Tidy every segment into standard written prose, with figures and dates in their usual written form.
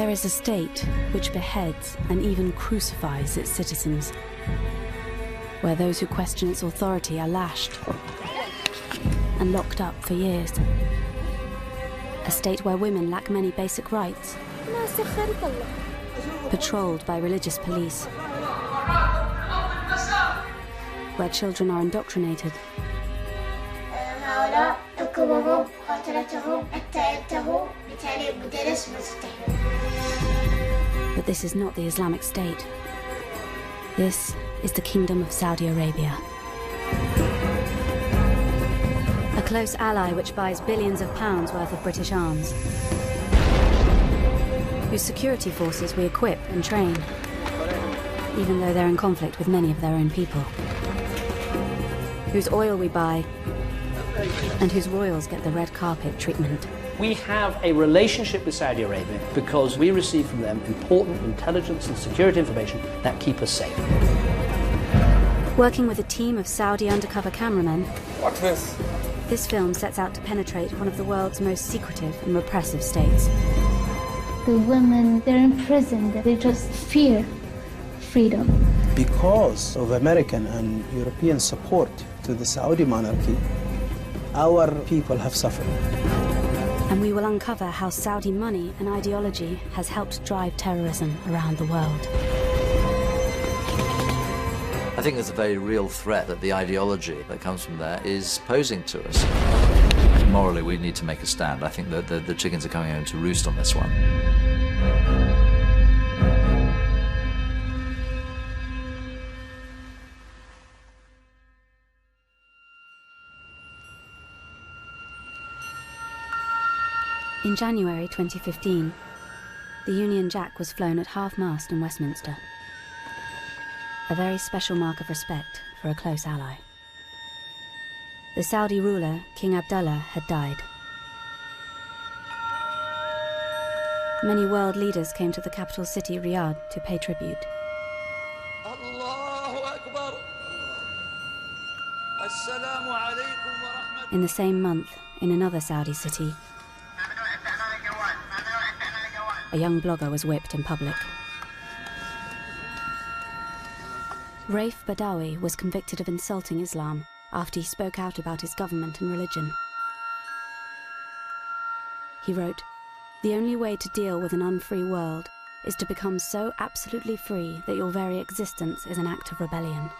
There is a state which beheads and even crucifies its citizens, where those who question its authority are lashed and locked up for years. A state where women lack many basic rights, patrolled by religious police, where children are indoctrinated, but this is not the Islamic State. This is the Kingdom of Saudi Arabia. A close ally which buys billions of pounds worth of British arms, whose security forces we equip and train, even though they're in conflict with many of their own people, whose oil we buy, and whose royals get the red carpet treatment. We have a relationship with Saudi Arabia because we receive from them important intelligence and security information that keep us safe. Working with a team of Saudi undercover cameramen, watch this. This film sets out to penetrate one of the world's most secretive and repressive states. The women, they're imprisoned. They just fear freedom. Because of American and European support to the Saudi monarchy, our people have suffered. And we will uncover how Saudi money and ideology has helped drive terrorism around the world. I think there's a very real threat that the ideology that comes from there is posing to us. Morally, we need to make a stand. I think that the chickens are coming home to roost on this one. In January 2015, the Union Jack was flown at half-mast in Westminster. A very special mark of respect for a close ally. The Saudi ruler, King Abdullah, had died. Many world leaders came to the capital city, Riyadh, to pay tribute. In the same month, in another Saudi city, a young blogger was whipped in public. Raif Badawi was convicted of insulting Islam after he spoke out about his government and religion. He wrote, "The only way to deal with an unfree world is to become so absolutely free that your very existence is an act of rebellion."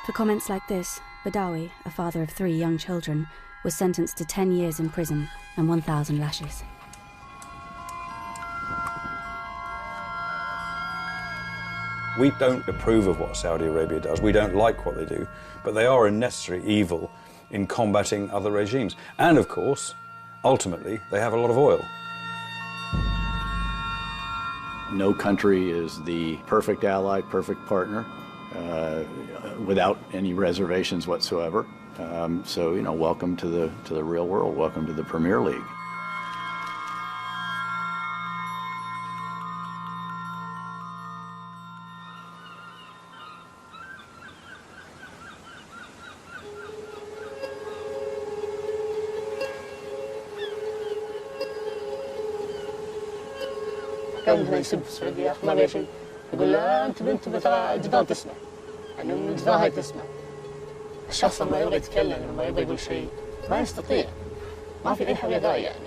For comments like this, Badawi, a father of 3 young children, was sentenced to 10 years in prison and 1,000 lashes. We don't approve of what Saudi Arabia does. We don't like what they do, but they are a necessary evil in combating other regimes. And of course, ultimately, they have a lot of oil. No country is the perfect ally, perfect partner, without any reservations whatsoever. So, you know, welcome to the real world. Welcome to the Premier League. كان هنا يسب في السعودية ما بيها شيء، يقول لا أنت بنت ترى الجبال تسمع، يعني الجبال هاي تسمع. الشخص لما يبغى يتكلم لما يبغى يقول شيء ما يستطيع، ما في أي حاجة داعي يعني.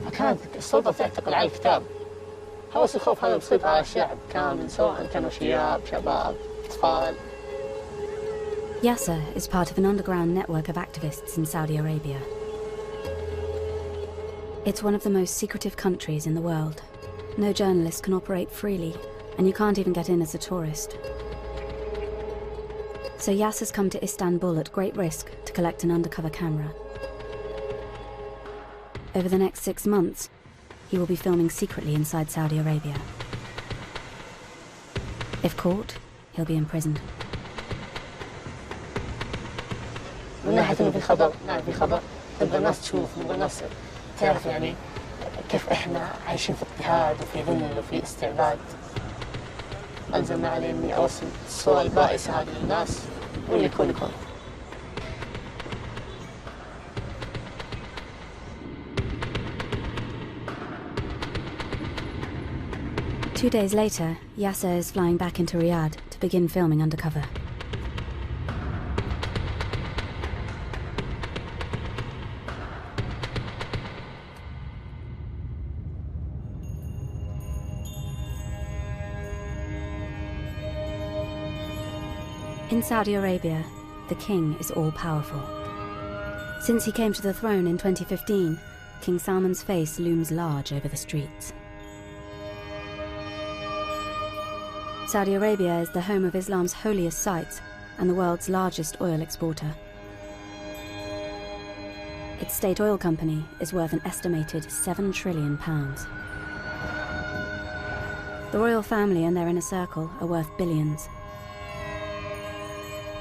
فكانت السلطة تعتقل على الكتاب. هوس الخوف هذا بيسيطر على الشعب كامل سواء كانوا شباب، أطفال. Yasser is part of an underground network of activists in Saudi Arabia. It's one of the most secretive countries in the world. No journalist can operate freely, and you can't even get in as a tourist. So Yasser's come to Istanbul at great risk to collect an undercover camera. Over the next 6 months, he will be filming secretly inside Saudi Arabia. If caught, he'll be imprisoned. من ناحية إنه في خبر، نعم في خبر، تبغى الناس تشوف، تبغى الناس تعرف يعني كيف إحنا عايشين في اضطهاد وفي ذل وفي استعباد. ألزم علي إني أوصل الصورة البائسة هذه للناس واللي يكون. 2 days later, Yasser is flying back into Riyadh to begin filming undercover. In Saudi Arabia, the king is all-powerful. Since he came to the throne in 2015, King Salman's face looms large over the streets. Saudi Arabia is the home of Islam's holiest sites and the world's largest oil exporter. Its state oil company is worth an estimated £7 trillion. The royal family and their inner circle are worth billions.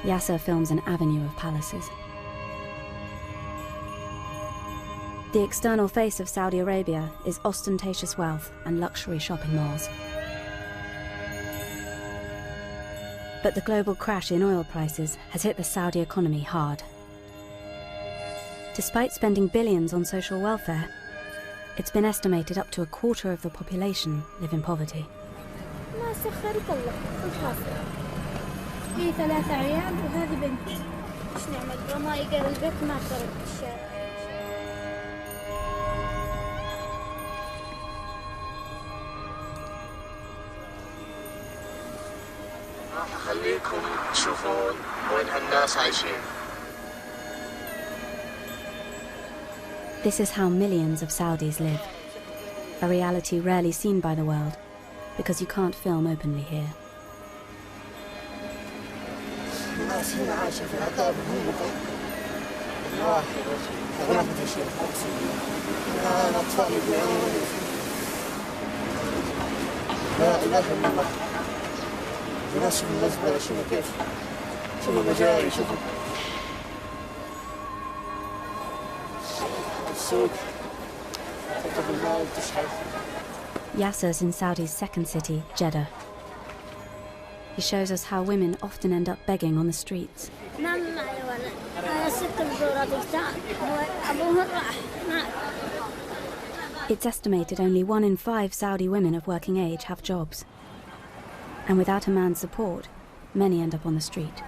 Yasser films an avenue of palaces. The external face of Saudi Arabia is ostentatious wealth and luxury shopping malls. But the global crash in oil prices has hit the Saudi economy hard. Despite spending billions on social welfare, it's been estimated up to a quarter of the population live in poverty. في 3 عيال وهذه بنتي. ايش نعمل؟ ما يقرا البيت ما خرج الشارع. راح اخليكم تشوفون وين هالناس عايشين. This is how millions of Saudis live. A reality rarely seen by the world, because you can't film openly here. الناس هنا عايشة في العطاء بالمملكة الواحد غرفة الشيخ الأطفال يبيعون لا إله إلا الله الناس شوفوا المزبلة شوفوا كيف شوفوا المجاري شوفوا السوق تركب الماء وتشحن. Yasser's in Saudi's second city, Jeddah. He shows us how women often end up begging on the streets. It's estimated only 1 in 5 Saudi women of working age have jobs. And without a man's support, many end up on the street.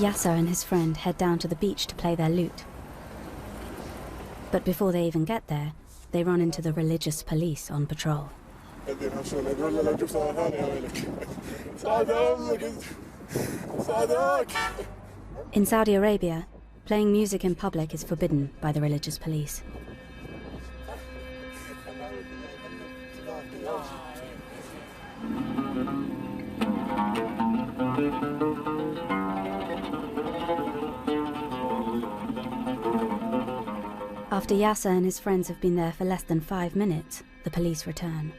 Yasser and his friend head down to the beach to play their lute. But before they even get there, they run into the religious police on patrol. In Saudi Arabia, playing music in public is forbidden by the religious police. After Yasser and his friends have been there for less than 5 minutes, the police return.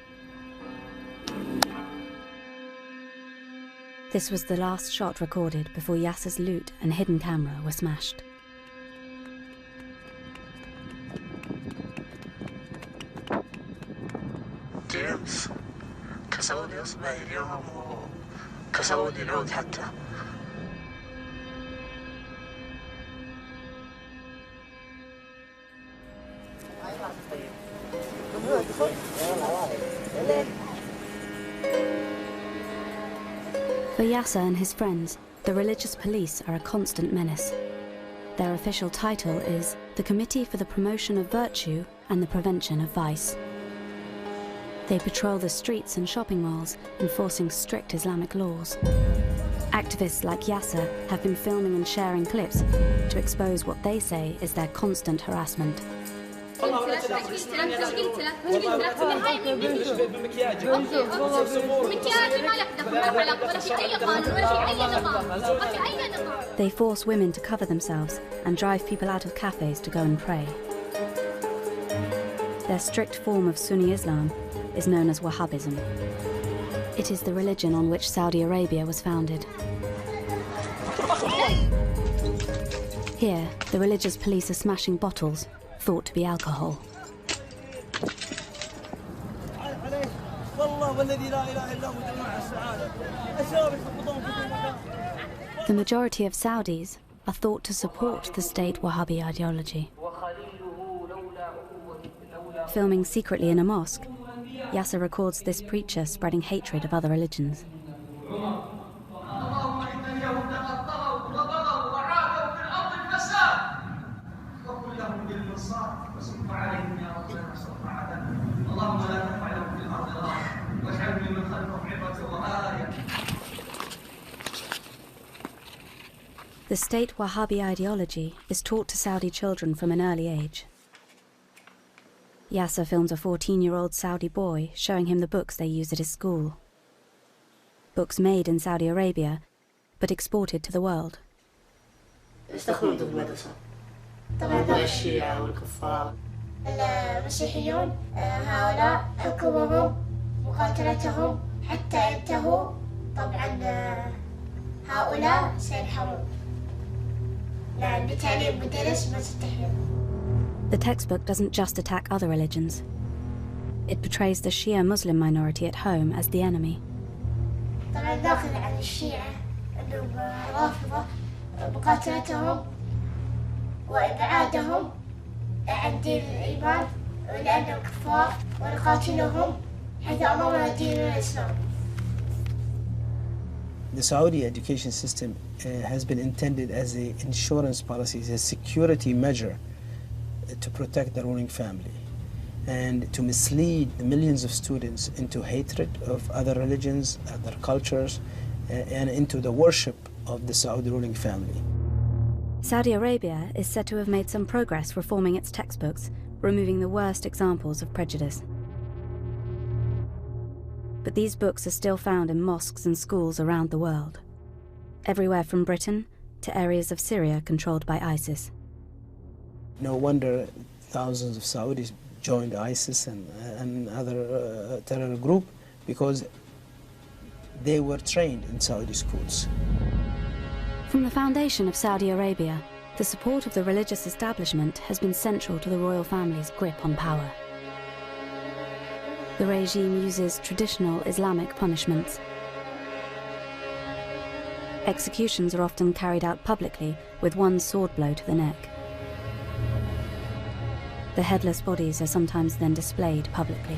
This was the last shot recorded before Yasser's lute and hidden camera were smashed. جيمس كسوني اصبعي اليوم وكسوني العود حتى. For Yasser and his friends, the religious police are a constant menace. Their official title is the Committee for the Promotion of Virtue and the Prevention of Vice. They patrol the streets and shopping malls, enforcing strict Islamic laws. Activists like Yasser have been filming and sharing clips to expose what they say is their constant harassment. They force women to cover themselves and drive people out of cafes to go and pray. Their strict form of Sunni Islam is known as Wahhabism. It is the religion on which Saudi Arabia was founded. Here, the religious police are smashing bottles, thought to be alcohol. The majority of Saudis are thought to support the state Wahhabi ideology. Filming secretly in a mosque, Yasser records this preacher spreading hatred of other religions. The state Wahhabi ideology is taught to Saudi children from an early age. Yasser films a 14-year-old Saudi boy showing him the books they use at his school. Books made in Saudi Arabia, but exported to the world. يستخدمون في المدرسة. طبعا الشيعة والكفار. المسيحيون هؤلاء حكمهم مقاتلتهم حتى ينتهوا. طبعا هؤلاء سينحرون. لأن بتعليم مدرس ما تستحيل. The textbook doesn't just attack other religions. It portrays the Shia Muslim minority at home as the enemy. طبعا داخل عن الشيعة أنهم رافضة مقاتلتهم وإبعادهم عن دين الإيمان لأنهم كفار ونقاتلهم حيث أمرنا دين الإسلام. The Saudi education system has been intended as an insurance policy, as a security measure to protect the ruling family and to mislead the millions of students into hatred of other religions, other cultures, and into the worship of the Saudi ruling family. Saudi Arabia is said to have made some progress reforming its textbooks, removing the worst examples of prejudice. But these books are still found in mosques and schools around the world, everywhere from Britain to areas of Syria controlled by ISIS. No wonder thousands of Saudis joined ISIS and other terror group because they were trained in Saudi schools. From the foundation of Saudi Arabia, the support of the religious establishment has been central to the royal family's grip on power. The regime uses traditional Islamic punishments. Executions are often carried out publicly with one sword blow to the neck. The headless bodies are sometimes then displayed publicly.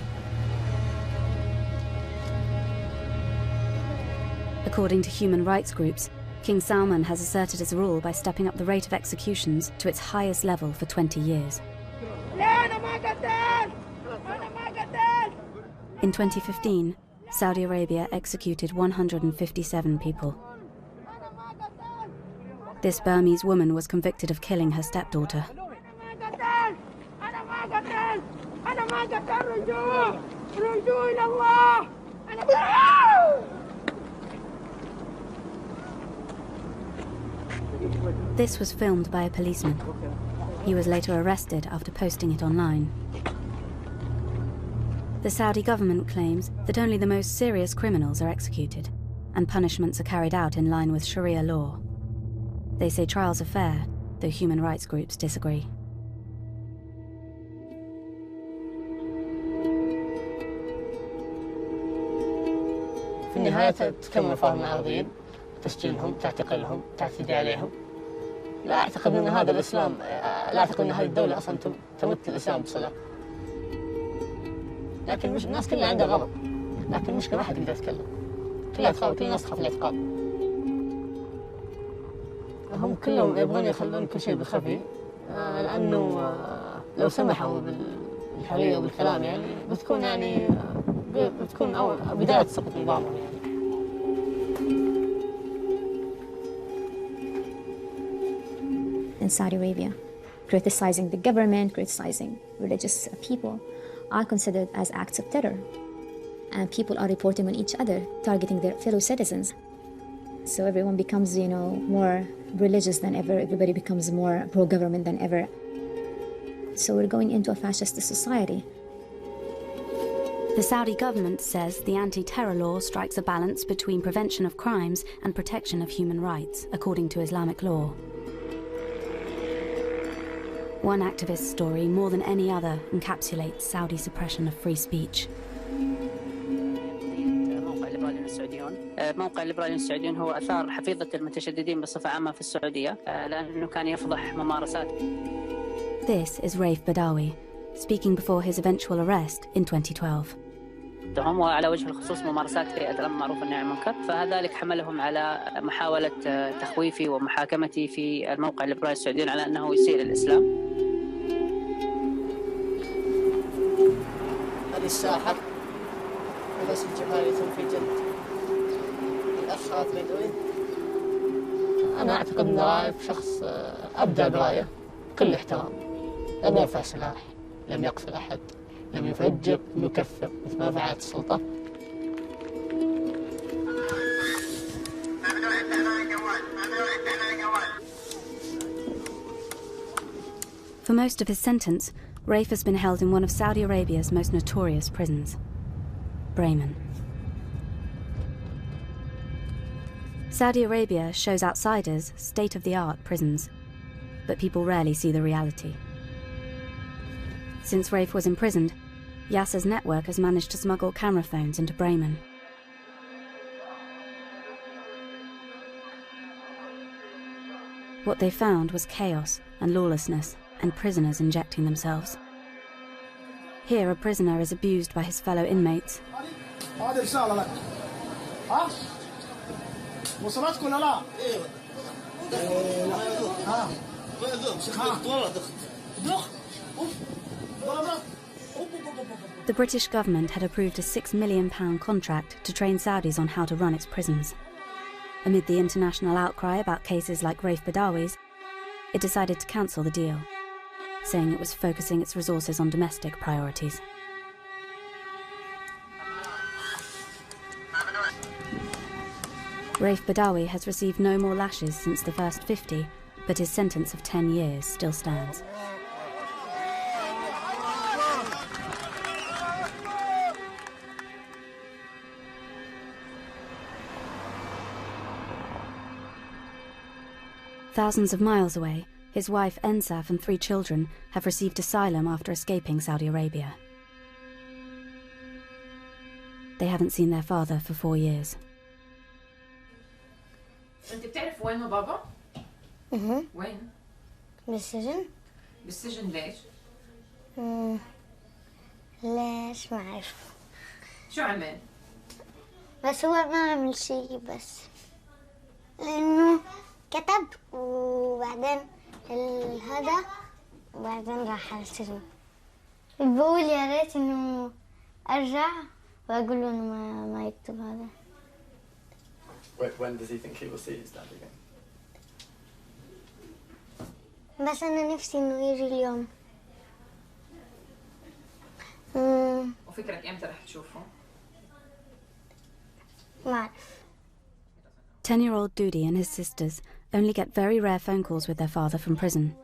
According to human rights groups, King Salman has asserted his rule by stepping up the rate of executions to its highest level for 20 years. In 2015, Saudi Arabia executed 157 people. This Burmese woman was convicted of killing her stepdaughter. This was filmed by a policeman. He was later arrested after posting it online. The Saudi government claims that only the most serious criminals are executed, and punishments are carried out in line with Sharia law. They say trials are fair, though human rights groups disagree. في النهاية تكمل فهم العربيين تسجيلهم تعتقلهم تعتدي عليهم. لا أعتقد أن هذا الإسلام لا أعتقد أن هذه الدولة أصلا تمت الإسلام بصلة. لكن مش الناس كلها عندها غضب، لكن المشكلة ما حد يقدر يتكلم. كل الناس تخاف العتقال. هم كلهم يبغون يخلون كل شيء بالخفي لأنه لو سمحوا بالحرية وبالكلام يعني بتكون بداية سقوط نظامهم يعني. In Saudi Arabia, criticizing the government, criticizing religious people are considered as acts of terror. And people are reporting on each other, targeting their fellow citizens. So everyone becomes, more religious than ever. Everybody becomes more pro-government than ever. So we're going into a fascist society. The Saudi government says the anti-terror law strikes a balance between prevention of crimes and protection of human rights, according to Islamic law. One activist's story, more than any other, encapsulates Saudi suppression of free speech. موقع الليبراليين السعوديون هو أثار حفيظة المتشددين بصفة عامة في السعودية لأنه كان يفضح ممارسات. This is Raif Badawi, speaking before his eventual arrest in 2012. هم وعلى وجه الخصوص ممارسات هيئة الأمر بالمعروف والنهي عن المنكر، فذلك حملهم على محاولة تخويفي ومحاكمتي في الموقع الليبرالي السعوديين على أنه يسيء للإسلام. هذه الساحة الرسم الجمالي في جلد الأخ بدون. أنا أعتقد أن رايف شخص أبدع برايه بكل احترام، لم يرفع سلاح، لم يقتل أحد، لم يفجر، لم يكفر مثل ما فعلت السلطة. For most of his sentence, Raif has been held in one of Saudi Arabia's most notorious prisons, Bremen. Saudi Arabia shows outsiders state-of-the-art prisons, but people rarely see the reality. Since Raif was imprisoned, Yasser's network has managed to smuggle camera phones into Bremen. What they found was chaos and lawlessness, and prisoners injecting themselves. Here, a prisoner is abused by his fellow inmates. The British government had approved a £6 million contract to train Saudis on how to run its prisons. Amid the international outcry about cases like Raif Badawi's, it decided to cancel the deal, saying it was focusing its resources on domestic priorities. Raif Badawi has received no more lashes since the first 50, but his sentence of 10 years still stands. Thousands of miles away, his wife Ensaf and 3 children have received asylum after escaping Saudi Arabia. They haven't seen their father for 4 years. انت بتعرف وين هو بابا؟ وين؟ بالسجن. بالسجن ليش؟ ليش ما أعرف. شو عمل؟ بس هو ما عمل شيء، بس لأنه كتب وبعدين هذا وبعدين راح على السجن. بقول يا ريت إنه أرجع وأقول له إنه ما يكتب هذا. When does he think he will see his dad again? بس أنا نفسي إنه يجي اليوم. وفكرك إمتى رح تشوفه؟ ما أعرف. 10-year-old Dudi and his sisters only get very rare phone calls with their father from prison,